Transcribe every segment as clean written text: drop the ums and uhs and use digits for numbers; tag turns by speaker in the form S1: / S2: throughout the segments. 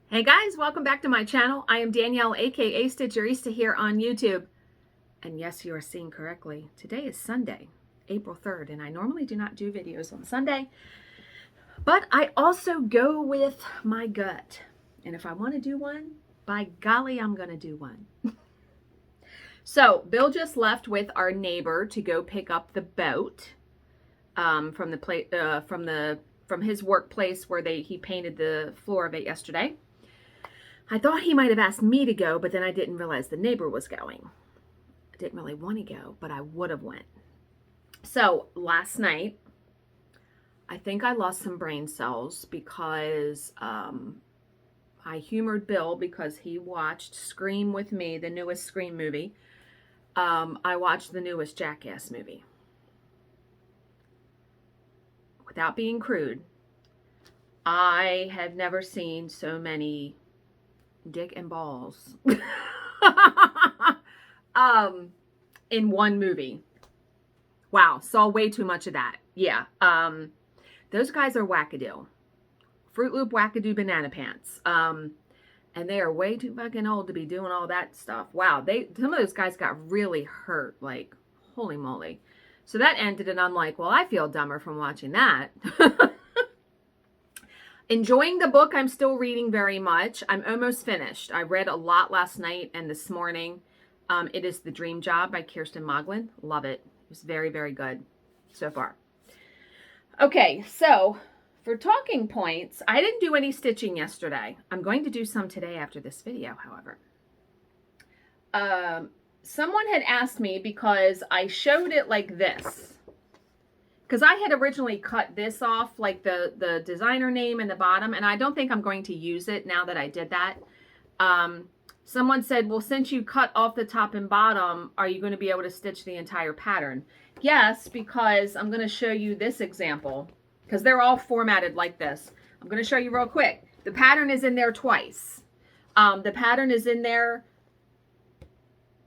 S1: Hey guys, welcome back to my channel. I am Danielle, aka Stitcherista, here on YouTube. And yes, you are seeing correctly. Today is Sunday, April 3rd, and I normally do not do videos on Sunday, but I also go with my gut. And if I want to do one, by golly, I'm going to do one. So Bill just left with our neighbor to go pick up the boat from his workplace where he painted the floor of it yesterday. I thought he might have asked me to go, but then I didn't realize the neighbor was going. I didn't really want to go, but I would have went. So last night, I think I lost some brain cells because I humored Bill because he watched Scream with me, the newest Scream movie. I watched the newest Jackass movie. Without being crude, I have never seen so many dick and balls in one movie. Wow, saw way too much of that. Yeah, those guys are wackadoo. Fruit Loop wackadoo banana pants. And they are way too fucking old to be doing all that stuff. Wow, some of those guys got really hurt, like, holy moly. So that ended, and I'm like, well, I feel dumber from watching that. Enjoying the book. I'm still reading very much. I'm almost finished. I read a lot last night and this morning. It is The Dream Job by Kirsten Moglen. Love it. It was very, very good so far. Okay, so for talking points, I didn't do any stitching yesterday. I'm going to do some today after this video, however. Someone had asked me because I showed it like this. Because I had originally cut this off, like the designer name in the bottom, and I don't think I'm going to use it now that I did that. Someone said, well, since you cut off the top and bottom, are you going to be able to stitch the entire pattern? Yes, because I'm going to show you this example, because they're all formatted like this. I'm going to show you real quick. The pattern is in there twice. The pattern is in there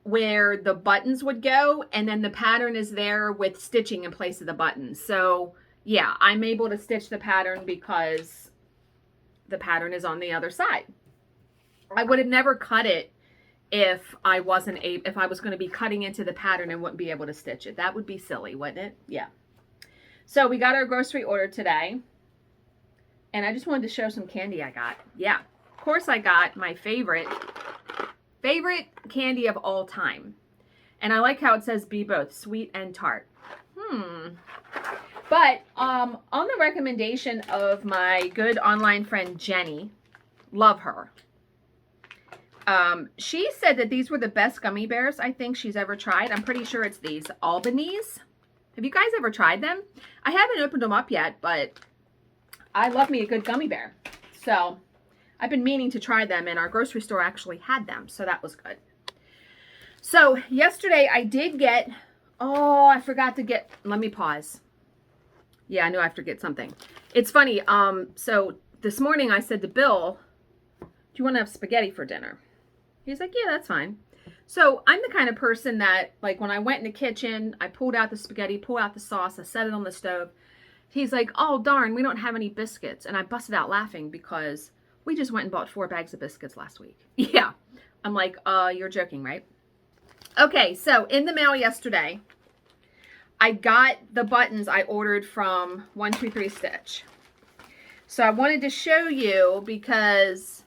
S1: where the buttons would go, and then the pattern is there with stitching in place of the buttons. So yeah, I'm able to stitch the pattern because the pattern is on the other side. I would have never cut it if I was going to be cutting into the pattern and wouldn't be able to stitch it. That would be silly, wouldn't it? Yeah. So we got our grocery order today, and I just wanted to show some candy I got. Yeah, of course I got my favorite candy of all time. And I like how it says be both sweet and tart. But on the recommendation of my good online friend Jenny, love her. She said that these were the best gummy bears I think she's ever tried. I'm pretty sure it's these Albanese. Have you guys ever tried them? I haven't opened them up yet, but I love me a good gummy bear. So I've been meaning to try them, and our grocery store actually had them, so that was good. So yesterday I did get, oh, I forgot to get, let me pause. Yeah, I know I have to get something. It's funny, so this morning I said to Bill, do you want to have spaghetti for dinner? He's like, yeah, that's fine. So I'm the kind of person that, like, when I went in the kitchen, I pulled out the spaghetti, pulled out the sauce, I set it on the stove. He's like, oh, darn, we don't have any biscuits. And I busted out laughing because we just went and bought 4 bags of biscuits last week. Yeah. I'm like, you're joking, right? Okay, so in the mail yesterday, I got the buttons I ordered from 123 Stitch. So I wanted to show you because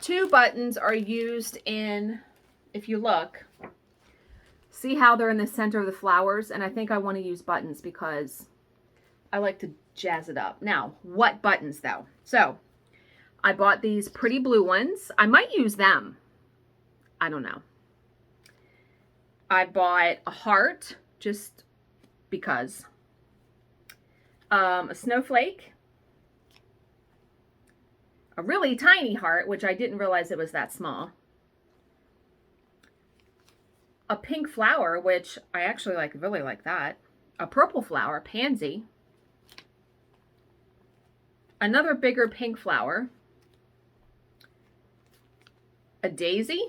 S1: 2 buttons are used in, if you look, see how they're in the center of the flowers? And I think I want to use buttons because I like to jazz it up. Now, what buttons though? So I bought these pretty blue ones. I might use them. I don't know. I bought a heart just because. A snowflake. A really tiny heart, which I didn't realize it was that small. A pink flower, which I actually really like that. A purple flower, pansy. Another bigger pink flower. A daisy.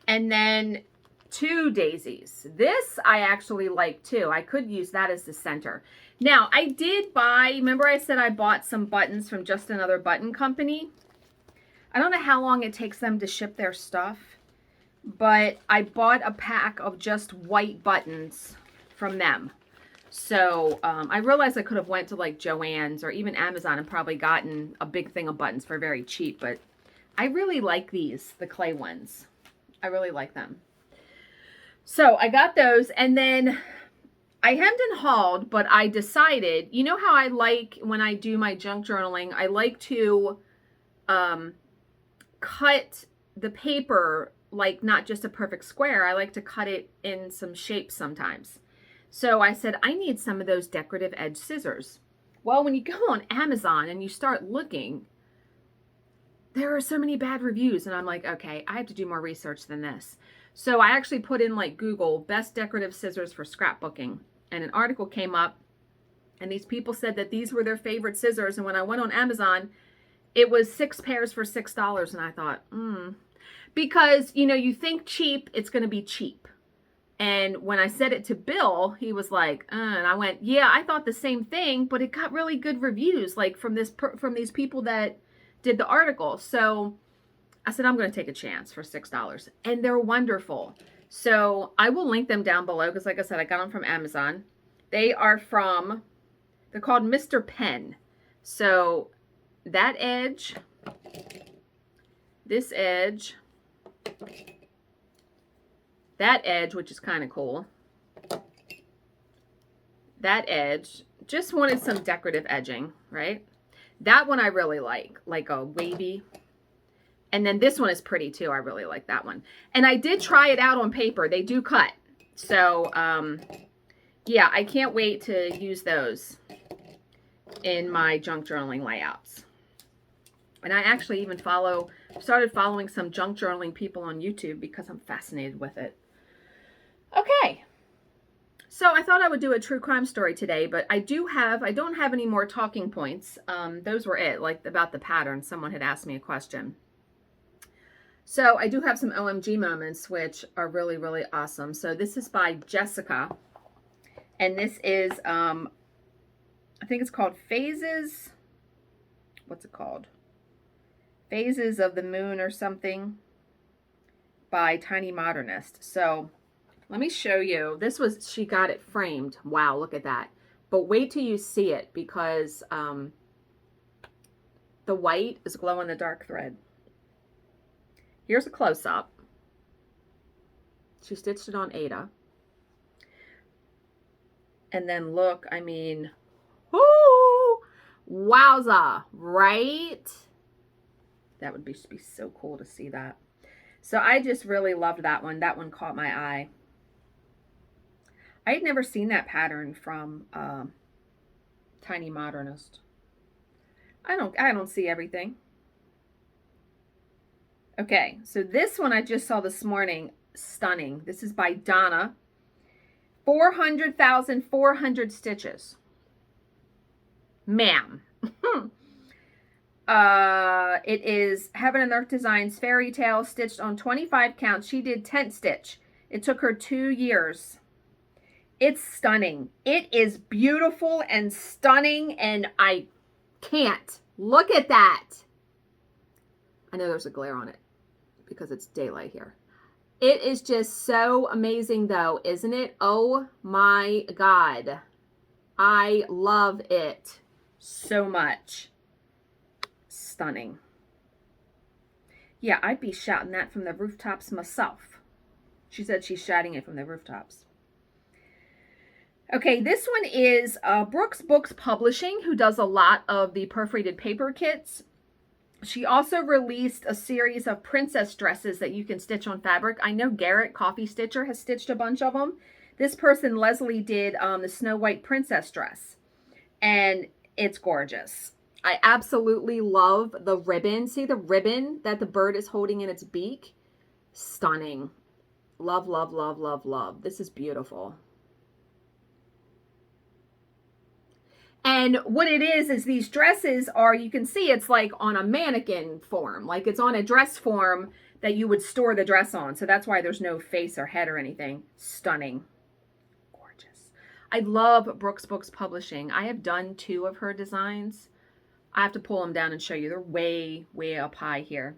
S1: And then 2 daisies. This I actually like too. I could use that as the center. Now, I did buy, remember I said I bought some buttons from Just Another Button Company? I don't know how long it takes them to ship their stuff, but I bought a pack of just white buttons from them. So I realized I could have went to like Joann's or even Amazon and probably gotten a big thing of buttons for very cheap, but I really like these, the clay ones. I really like them. So I got those, and then I hemmed and hauled, but I decided, you know how I like when I do my junk journaling, I like to cut the paper like not just a perfect square. I like to cut it in some shapes sometimes. So I said, I need some of those decorative edge scissors. Well, when you go on Amazon and you start looking, there are so many bad reviews. And I'm like, okay, I have to do more research than this. So I actually put in like Google, best decorative scissors for scrapbooking. And an article came up. And these people said that these were their favorite scissors. And when I went on Amazon, it was 6 pairs for $6. And I thought, because, you know, you think cheap, it's going to be cheap. And when I said it to Bill, he was like, and I went, yeah, I thought the same thing, but it got really good reviews, like from these people that did the article. So I said, I'm going to take a chance for $6, and they're wonderful. So I will link them down below because, like I said, I got them from Amazon. They're called Mr. Pen. So that edge, this edge, that edge, which is kind of cool. That edge, just wanted some decorative edging, right? That one I really like a wavy. And then this one is pretty too. I really like that one. And I did try it out on paper. They do cut. So, yeah, I can't wait to use those in my junk journaling layouts. And I actually even started following some junk journaling people on YouTube because I'm fascinated with it. Okay, so I thought I would do a true crime story today, but I don't have any more talking points. Those were it, like about the pattern. Someone had asked me a question. So I do have some OMG moments, which are really, really awesome. So this is by Jessica, and this is, I think it's called Phases. What's it called? Phases of the Moon or something by Tiny Modernist. So let me show you. She got it framed. Wow, look at that. But wait till you see it because the white is glow in the dark thread. Here's a close-up. She stitched it on Aida. And then look, I mean, whoo, wowza, right? That would be so cool to see that. So I just really loved that one. That one caught my eye. I had never seen that pattern from Tiny Modernist. I don't see everything. Okay, so this one I just saw this morning, stunning. This is by Donna. 400,400 stitches. Ma'am. It is Heaven and Earth Designs Fairy Tale stitched on 25 counts. She did tent stitch. It took her 2 years. It's stunning. It is beautiful and stunning, and I can't. Look at that. I know there's a glare on it because it's daylight here. It is just so amazing though, isn't it? Oh my God. I love it so much. Stunning. Yeah, I'd be shouting that from the rooftops myself. She said she's shouting it from the rooftops. Okay, this one is Brooks Books Publishing, who does a lot of the perforated paper kits. She also released a series of princess dresses that you can stitch on fabric. I know Garrett, Coffee Stitcher, has stitched a bunch of them. This person, Leslie, did the Snow White princess dress, and it's gorgeous. I absolutely love the ribbon. See the ribbon that the bird is holding in its beak? Stunning. Love, love, love, love, love. This is beautiful. And what it is these dresses are, you can see it's like on a mannequin form, like it's on a dress form that you would store the dress on. So that's why there's no face or head or anything. Stunning. Gorgeous. I love Brooks Books Publishing. I have done 2 of her designs. I have to pull them down and show you. They're way, way up high here.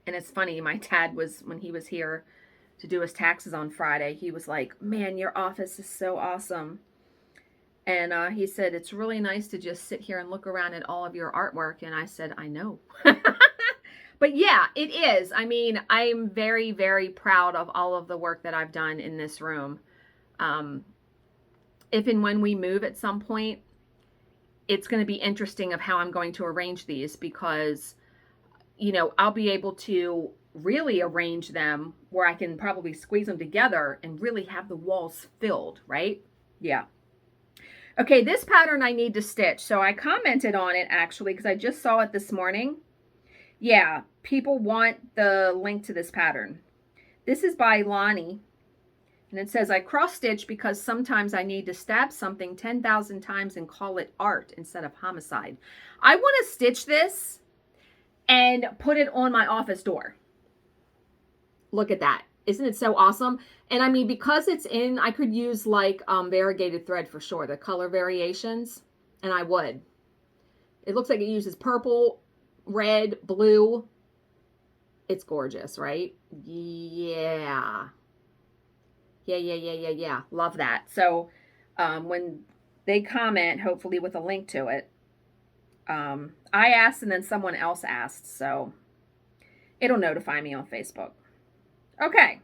S1: And it's funny, my dad was, when he was here to do his taxes on Friday, he was like, man, your office is so awesome. And he said, it's really nice to just sit here and look around at all of your artwork. And I said, I know. But yeah, it is. I mean, I'm very, very proud of all of the work that I've done in this room. If and when we move at some point, it's going to be interesting of how I'm going to arrange these, because, you know, I'll be able to really arrange them where I can probably squeeze them together and really have the walls filled, right? Yeah. Okay, this pattern I need to stitch. So I commented on it actually because I just saw it this morning. Yeah, people want the link to this pattern. This is by Lonnie. And it says, I cross stitch because sometimes I need to stab something 10,000 times and call it art instead of homicide. I want to stitch this and put it on my office door. Look at that. Isn't it so awesome? And I mean, because it's in, I could use like variegated thread for sure, the color variations, and I would. It looks like it uses purple, red, blue. It's gorgeous, right? Yeah. Yeah. Love that. So when they comment, hopefully with a link to it, I asked and then someone else asked, so it'll notify me on Facebook. Okay.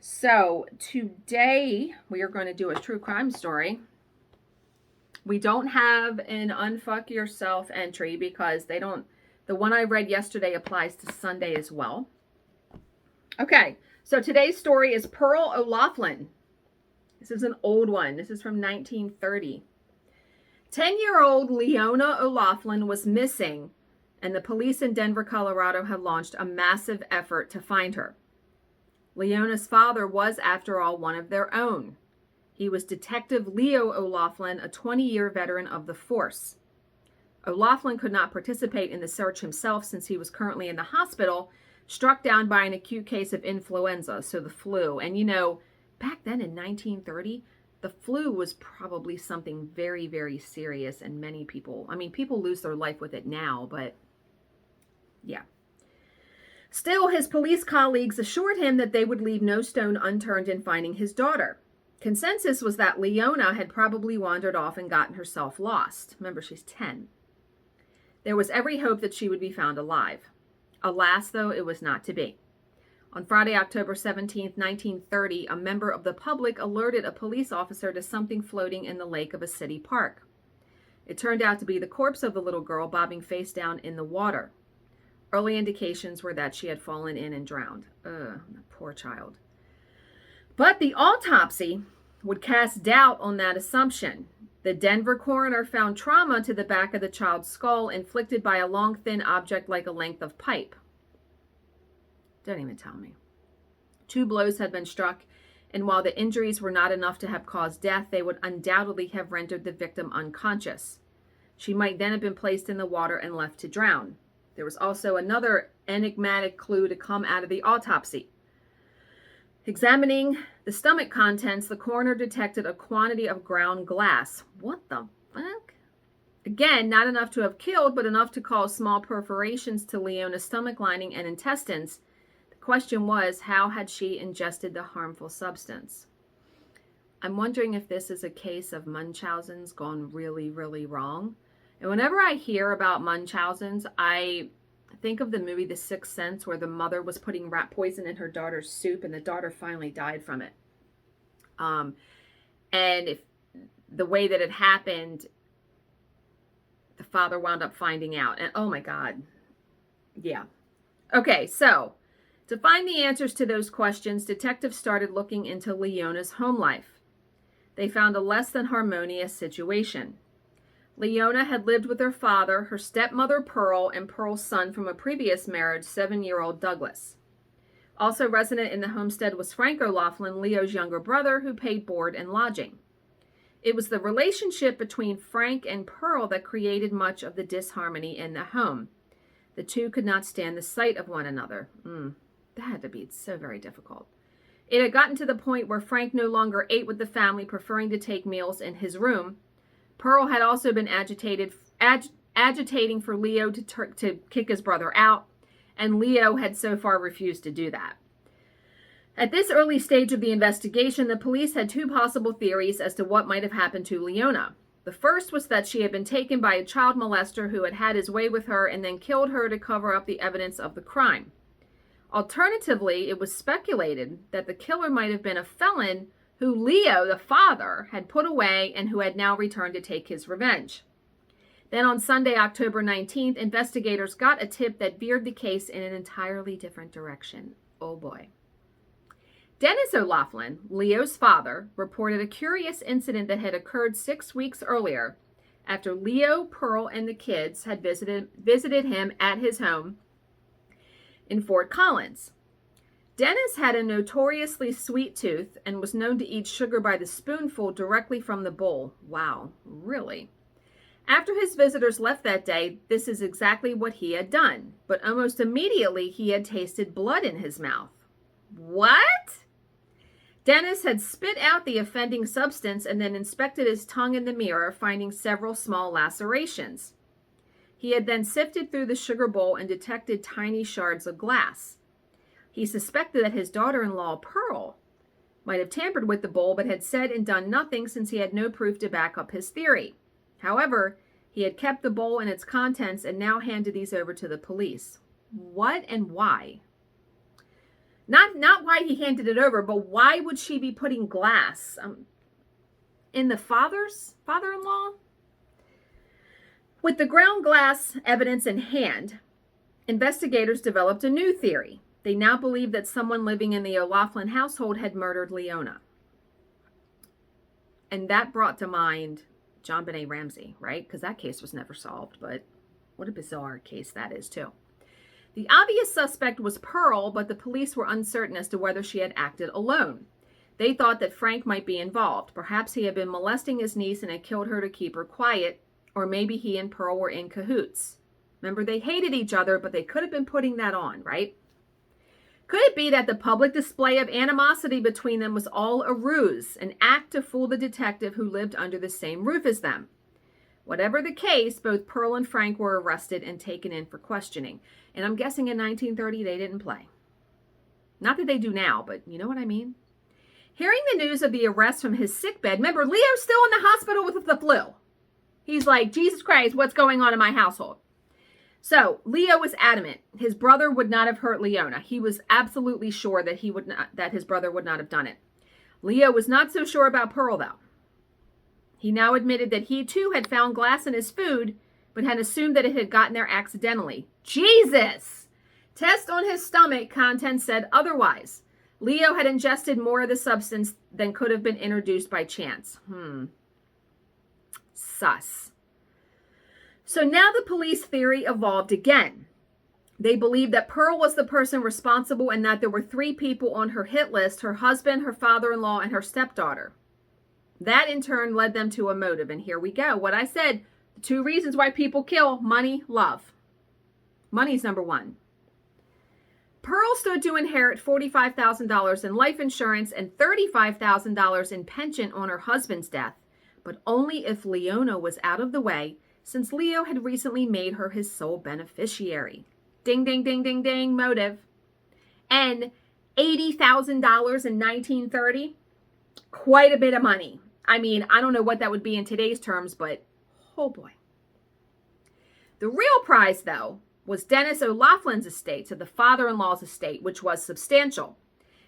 S1: So today we are going to do a true crime story. We don't have an unfuck yourself entry because they don't, the one I read yesterday applies to Sunday as well. Okay. So today's story is Pearl O'Loughlin. This is an old one. This is from 1930. 10-year-old Leona O'Loughlin was missing, and the police in Denver, Colorado have launched a massive effort to find her. Leona's father was, after all, one of their own. He was Detective Leo O'Loughlin, a 20-year veteran of the force. O'Loughlin could not participate in the search himself since he was currently in the hospital, struck down by an acute case of influenza, so the flu. And you know, back then in 1930, the flu was probably something very, very serious, and many people, I mean, people lose their life with it now, but yeah. Still, his police colleagues assured him that they would leave no stone unturned in finding his daughter. Consensus was that Leona had probably wandered off and gotten herself lost. Remember, she's 10. There was every hope that she would be found alive. Alas, though, it was not to be. On Friday, October 17, 1930, a member of the public alerted a police officer to something floating in the lake of a city park. It turned out to be the corpse of the little girl bobbing face down in the water. Early indications were that she had fallen in and drowned. Ugh, poor child. But the autopsy would cast doubt on that assumption. The Denver coroner found trauma to the back of the child's skull inflicted by a long, thin object like a length of pipe. Don't even tell me. 2 blows had been struck, and while the injuries were not enough to have caused death, they would undoubtedly have rendered the victim unconscious. She might then have been placed in the water and left to drown. There was also another enigmatic clue to come out of the autopsy. Examining the stomach contents, the coroner detected a quantity of ground glass. What the fuck? Again, not enough to have killed, but enough to cause small perforations to Leona's stomach lining and intestines. The question was, how had she ingested the harmful substance? I'm wondering if this is a case of Munchausen's gone really, really wrong. And whenever I hear about Munchausen's, I think of the movie The Sixth Sense, where the mother was putting rat poison in her daughter's soup and the daughter finally died from it. And if the way that it happened, the father wound up finding out. And oh my God. Yeah. Okay, so to find the answers to those questions, detectives started looking into Leona's home life. They found a less than harmonious situation. Leona had lived with her father, her stepmother Pearl, and Pearl's son from a previous marriage, 7-year-old Douglas. Also resident in the homestead was Frank O'Loughlin, Leo's younger brother, who paid board and lodging. It was the relationship between Frank and Pearl that created much of the disharmony in the home. The two could not stand the sight of one another. That had to be so very difficult. It had gotten to the point where Frank no longer ate with the family, preferring to take meals in his room. Pearl had also been agitating for Leo to kick his brother out, and Leo had so far refused to do that. At this early stage of the investigation, the police had two possible theories as to what might have happened to Leona. The first was that she had been taken by a child molester who had had his way with her and then killed her to cover up the evidence of the crime. Alternatively, it was speculated that the killer might have been a felon who Leo, the father, had put away and who had now returned to take his revenge. Then on Sunday, October 19th, investigators got a tip that veered the case in an entirely different direction. Oh boy. Dennis O'Loughlin, Leo's father, reported a curious incident that had occurred 6 weeks earlier after Leo, Pearl, and the kids had visited him at his home in Fort Collins. Dennis had a notoriously sweet tooth and was known to eat sugar by the spoonful directly from the bowl. Wow, really? After his visitors left that day, this is exactly what he had done, but almost immediately he had tasted blood in his mouth. What? Dennis had spit out the offending substance and then inspected his tongue in the mirror, finding several small lacerations. He had then sifted through the sugar bowl and detected tiny shards of glass. He suspected that his daughter-in-law, Pearl, might have tampered with the bowl, but had said and done nothing since he had no proof to back up his theory. However, he had kept the bowl and its contents and now handed these over to the police. What and why? Not why he handed it over, but why would she be putting glass in the father-in-law? With the ground glass evidence in hand, investigators developed a new theory. They now believed that someone living in the O'Loughlin household had murdered Leona. And that brought to mind John Benet Ramsey, right? Because that case was never solved, but what a bizarre case that is, too. The obvious suspect was Pearl, but the police were uncertain as to whether she had acted alone. They thought that Frank might be involved. Perhaps he had been molesting his niece and had killed her to keep her quiet, or maybe he and Pearl were in cahoots. Remember, they hated each other, but they could have been putting that on, right? Could it be that the public display of animosity between them was all a ruse, an act to fool the detective who lived under the same roof as them? Whatever the case, both Pearl and Frank were arrested and taken in for questioning. And I'm guessing in 1930 they didn't play. Not that they do now, but you know what I mean? Hearing the news of the arrest from his sickbed, remember, Leo's still in the hospital with the flu. He's like, Jesus Christ, what's going on in my household? So Leo was adamant his brother would not have hurt Leona. He was absolutely sure that his brother would not have done it. Leo was not so sure about Pearl, though. He now admitted that he too had found glass in his food, but had assumed that it had gotten there accidentally. Jesus! Test on his stomach contents said otherwise. Leo had ingested more of the substance than could have been introduced by chance. Sus. So now the police theory evolved again. They believed that Pearl was the person responsible and that there were 3 people on her hit list: her husband, her father-in-law, and her stepdaughter. That in turn led them to a motive. And here we go. What I said, the 2 reasons why people kill: money, love. Money's number 1. Pearl stood to inherit $45,000 in life insurance and $35,000 in pension on her husband's death, but only if Leona was out of the way, since Leo had recently made her his sole beneficiary. Ding, ding, ding, ding, ding, motive. And $80,000 in 1930, quite a bit of money. I mean, I don't know what that would be in today's terms, but oh boy. The real prize, though, was Dennis O'Loughlin's estate, so the father-in-law's estate, which was substantial.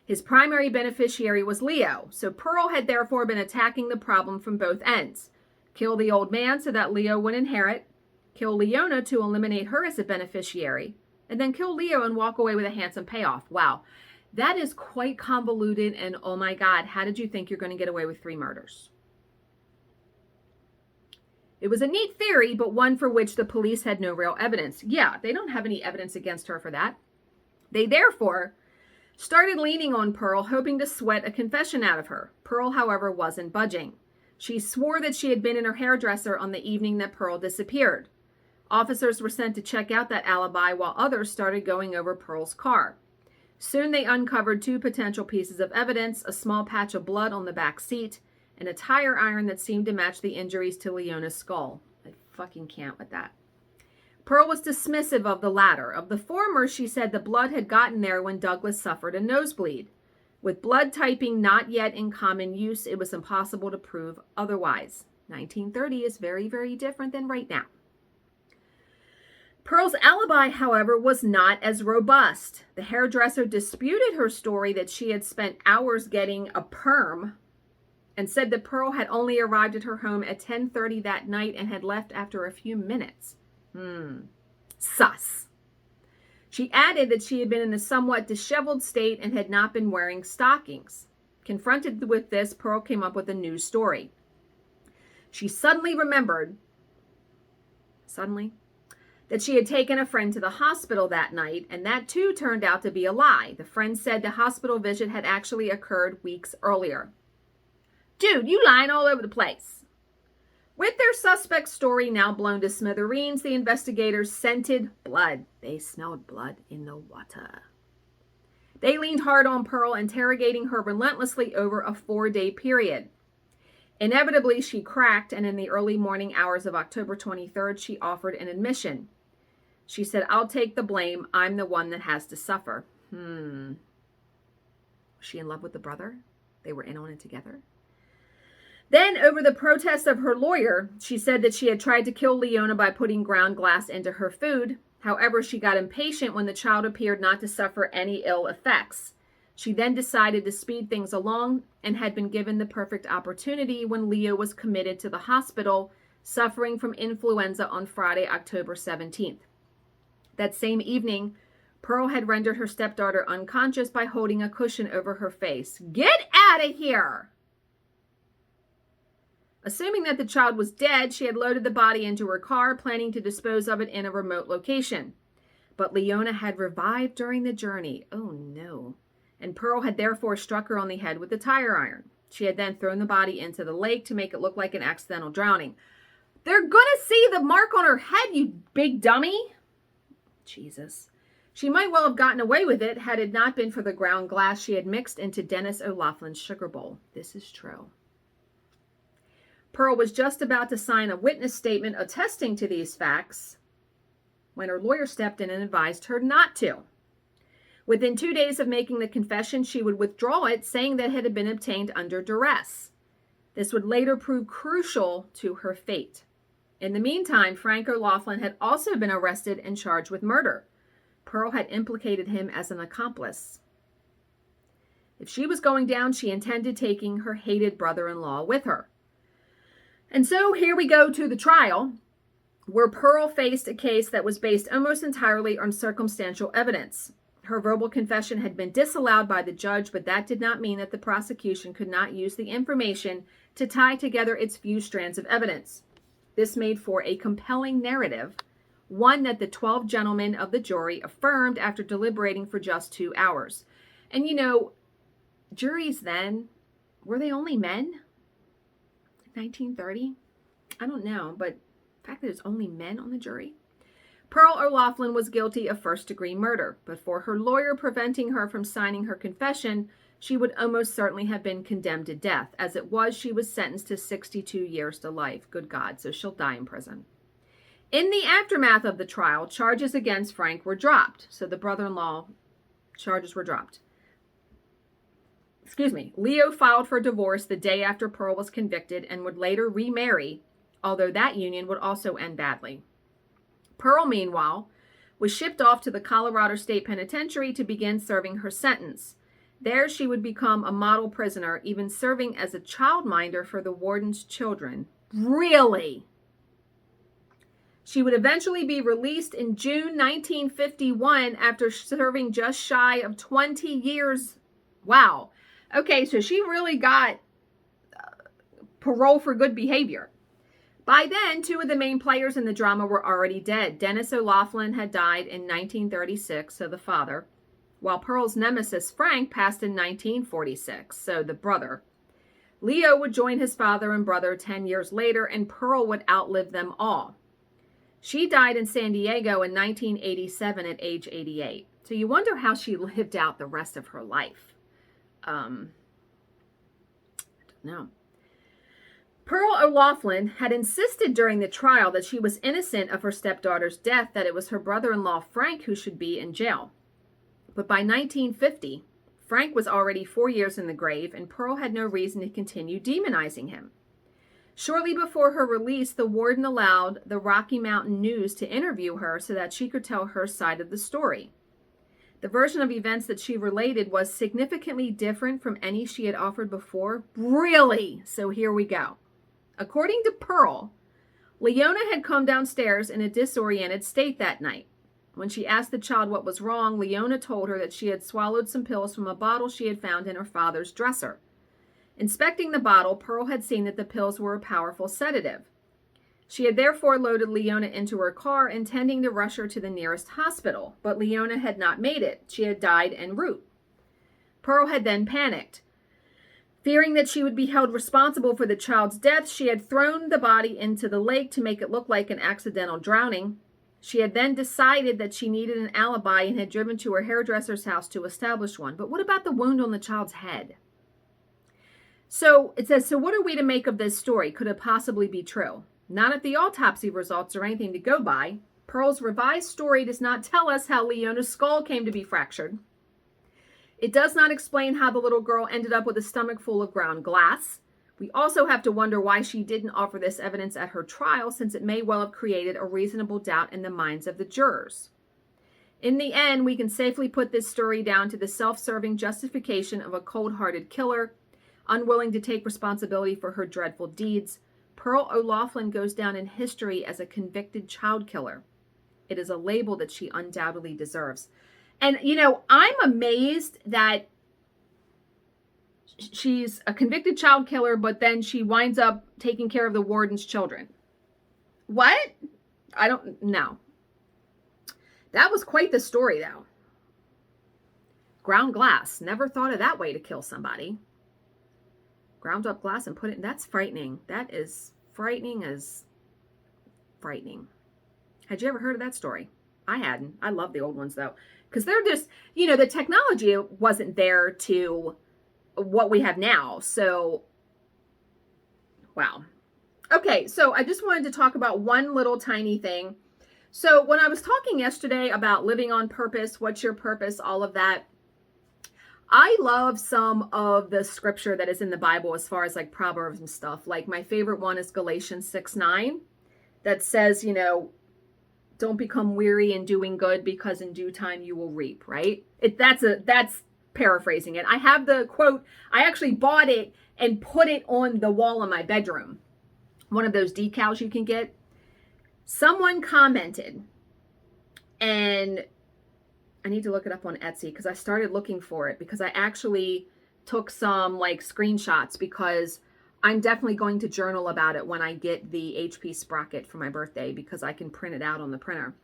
S1: His primary beneficiary was Leo, so Pearl had therefore been attacking the problem from both ends. Kill the old man so that Leo would inherit, kill Leona to eliminate her as a beneficiary, and then kill Leo and walk away with a handsome payoff. Wow, that is quite convoluted, and oh my God, how did you think you're going to get away with 3 murders? It was a neat theory, but one for which the police had no real evidence. Yeah, they don't have any evidence against her for that. They therefore started leaning on Pearl, hoping to sweat a confession out of her. Pearl, however, wasn't budging. She swore that she had been in her hairdresser on the evening that Pearl disappeared. Officers were sent to check out that alibi while others started going over Pearl's car. Soon they uncovered 2 potential pieces of evidence: a small patch of blood on the back seat and a tire iron that seemed to match the injuries to Leona's skull. I fucking can't with that. Pearl was dismissive of the latter. Of the former, she said the blood had gotten there when Douglas suffered a nosebleed. With blood typing not yet in common use, it was impossible to prove otherwise. 1930 is very, very different than right now. Pearl's alibi, however, was not as robust. The hairdresser disputed her story that she had spent hours getting a perm and said that Pearl had only arrived at her home at 10:30 that night and had left after a few minutes. Sus. She added that she had been in a somewhat disheveled state and had not been wearing stockings. Confronted with this, Pearl came up with a new story. She suddenly remembered, that she had taken a friend to the hospital that night, and that too turned out to be a lie. The friend said the hospital visit had actually occurred weeks earlier. Dude, you lying all over the place. With their suspect story now blown to smithereens, the investigators scented blood. They smelled blood in the water. They leaned hard on Pearl, interrogating her relentlessly over a 4-day period. Inevitably, she cracked, and in the early morning hours of October 23rd, she offered an admission. She said, "I'll take the blame. I'm the one that has to suffer." Was she in love with the brother? They were in on it together. Then, over the protest of her lawyer, she said that she had tried to kill Leona by putting ground glass into her food. However, she got impatient when the child appeared not to suffer any ill effects. She then decided to speed things along and had been given the perfect opportunity when Leo was committed to the hospital, suffering from influenza on Friday, October 17th. That same evening, Pearl had rendered her stepdaughter unconscious by holding a cushion over her face. Get out of here! Assuming that the child was dead, she had loaded the body into her car, planning to dispose of it in a remote location. But Leona had revived during the journey. Oh no. And Pearl had therefore struck her on the head with a tire iron. She had then thrown the body into the lake to make it look like an accidental drowning. They're gonna see the mark on her head, you big dummy. Jesus. She might well have gotten away with it had it not been for the ground glass she had mixed into Dennis O'Loughlin's sugar bowl. This is true. Pearl was just about to sign a witness statement attesting to these facts when her lawyer stepped in and advised her not to. Within 2 days of making the confession, she would withdraw it, saying that it had been obtained under duress. This would later prove crucial to her fate. In the meantime, Frank O'Loughlin had also been arrested and charged with murder. Pearl had implicated him as an accomplice. If she was going down, she intended taking her hated brother-in-law with her. And so here we go to the trial, where Pearl faced a case that was based almost entirely on circumstantial evidence. Her verbal confession had been disallowed by the judge, but that did not mean that the prosecution could not use the information to tie together its few strands of evidence. This made for a compelling narrative, one that the 12 gentlemen of the jury affirmed after deliberating for just 2 hours. And you know, juries then, were they only men? 1930? I don't know, but the fact that there's only men on the jury. Pearl O'Loughlin was guilty of first-degree murder, but for her lawyer preventing her from signing her confession, she would almost certainly have been condemned to death. As it was, she was sentenced to 62 years to life. Good God, so she'll die in prison. In the aftermath of the trial, charges against Frank were dropped. So the brother-in-law charges were dropped. Leo filed for divorce the day after Pearl was convicted and would later remarry, although that union would also end badly. Pearl, meanwhile, was shipped off to the Colorado State Penitentiary to begin serving her sentence. There she would become a model prisoner, even serving as a childminder for the warden's children. Really? She would eventually be released in June 1951 after serving just shy of 20 years. Wow. Okay, so she really got parole for good behavior. By then, 2 of the main players in the drama were already dead. Dennis O'Loughlin had died in 1936, so the father, while Pearl's nemesis, Frank, passed in 1946, so the brother. Leo would join his father and brother 10 years later, and Pearl would outlive them all. She died in San Diego in 1987 at age 88. So you wonder how she lived out the rest of her life. I don't know. Pearl O'Loughlin had insisted during the trial that she was innocent of her stepdaughter's death, that it was her brother-in-law Frank who should be in jail. But by 1950, Frank was already 4 years in the grave, and Pearl had no reason to continue demonizing him. Shortly before her release, the warden allowed the Rocky Mountain News to interview her so that she could tell her side of the story. The version of events that she related was significantly different from any she had offered before. Really? So here we go. According to Pearl, Leona had come downstairs in a disoriented state that night. When she asked the child what was wrong, Leona told her that she had swallowed some pills from a bottle she had found in her father's dresser. Inspecting the bottle, Pearl had seen that the pills were a powerful sedative. She had therefore loaded Leona into her car, intending to rush her to the nearest hospital, but Leona had not made it. She had died en route. Pearl had then panicked. Fearing that she would be held responsible for the child's death, she had thrown the body into the lake to make it look like an accidental drowning. She had then decided that she needed an alibi and had driven to her hairdresser's house to establish one. But what about the wound on the child's head? So it says, so what are we to make of this story? Could it possibly be true? Not if the autopsy results are anything to go by. Pearl's revised story does not tell us how Leona's skull came to be fractured. It does not explain how the little girl ended up with a stomach full of ground glass. We also have to wonder why she didn't offer this evidence at her trial, since it may well have created a reasonable doubt in the minds of the jurors. In the end, we can safely put this story down to the self-serving justification of a cold-hearted killer, unwilling to take responsibility for her dreadful deeds. Pearl O'Loughlin goes down in history as a convicted child killer. It is a label that she undoubtedly deserves. And, you know, I'm amazed that she's a convicted child killer, but then she winds up taking care of the warden's children. What? I don't know. That was quite the story, though. Ground glass. Never thought of that way to kill somebody. Ground up glass and put it, that's frightening. That is frightening as frightening. Had you ever heard of that story? I hadn't. I love the old ones though. Because they're just, you know, the technology wasn't there to what we have now. So, wow. Okay, so I just wanted to talk about one little tiny thing. So when I was talking yesterday about living on purpose, what's your purpose, all of that, I love some of the scripture that is in the Bible as far as like Proverbs and stuff. Like my favorite one is Galatians 6:9 that says, you know, don't become weary in doing good because in due time you will reap, right? That's paraphrasing it. I have the quote. I actually bought it and put it on the wall in my bedroom. One of those decals you can get. Someone commented, and I need to look it up on Etsy because I started looking for it because I actually took some like screenshots because I'm definitely going to journal about it when I get the HP sprocket for my birthday because I can print it out on the printer.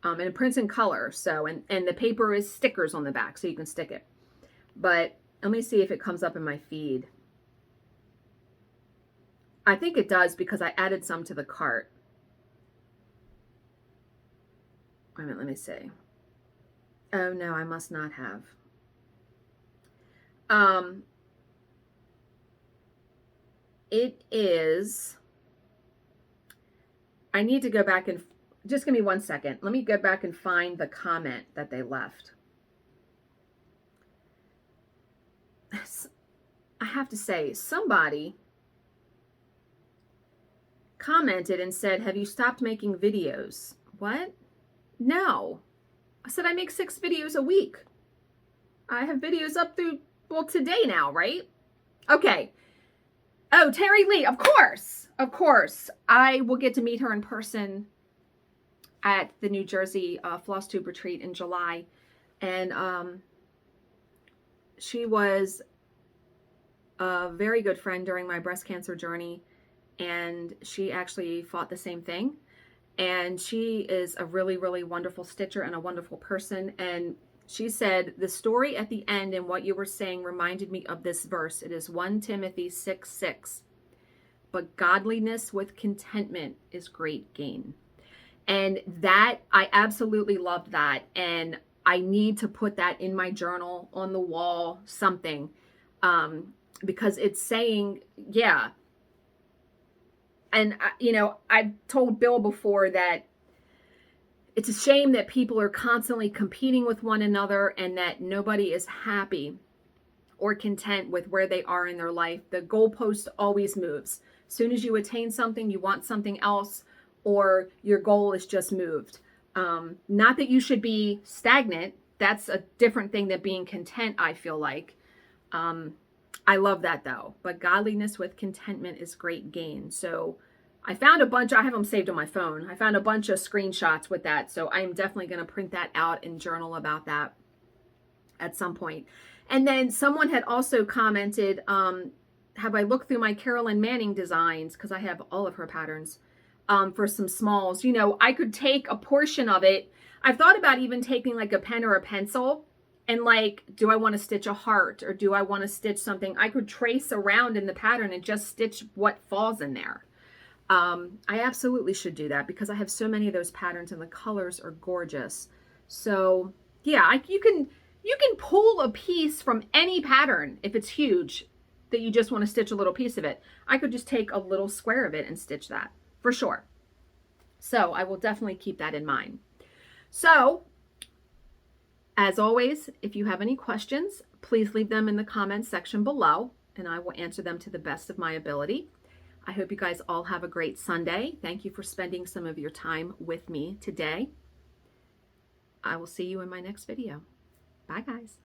S1: And it prints in color. So, and the paper is stickers on the back so you can stick it. But let me see if it comes up in my feed. I think it does because I added some to the cart. Wait a minute, let me see. Oh no, I must not have. It is, I need to go back and, just give me 1 second. Let me go back and find the comment that they left. I have to say, somebody commented and said, have you stopped making videos? What? No. I said I make 6 videos a week. I have videos up through, well, today now, right? Okay. Oh, Terry Lee, of course. Of course. I will get to meet her in person at the New Jersey Floss Tube Retreat in July. And she was a very good friend during my breast cancer journey. And she actually fought the same thing. And she is a really, really wonderful stitcher and a wonderful person. And she said, the story at the end and what you were saying reminded me of this verse. It is 1 Timothy 6:6. But godliness with contentment is great gain. And that, I absolutely loved that. And I need to put that in my journal, on the wall, something. Because it's saying, yeah, And, you know, I've told Bill before that it's a shame that people are constantly competing with one another and that nobody is happy or content with where they are in their life. The goalpost always moves. As soon as you attain something, you want something else, or your goal is just moved. Not that you should be stagnant. That's a different thing than being content, I feel like. I love that though. But godliness with contentment is great gain. So I found a bunch, I have them saved on my phone. I found a bunch of screenshots with that. So I'm definitely going to print that out and journal about that at some point. And then someone had also commented, have I looked through my Carolyn Manning designs? Because I have all of her patterns for some smalls. You know, I could take a portion of it. I've thought about even taking like a pen or a pencil and like, do I want to stitch a heart or do I want to stitch something? I could trace around in the pattern and just stitch what falls in there. I absolutely should do that because I have so many of those patterns and the colors are gorgeous. So yeah, you can pull a piece from any pattern if it's huge that you just want to stitch a little piece of it. I could just take a little square of it and stitch that for sure. So I will definitely keep that in mind. So as always, if you have any questions, please leave them in the comments section below and I will answer them to the best of my ability. I hope you guys all have a great Sunday. Thank you for spending some of your time with me today. I will see you in my next video. Bye, guys.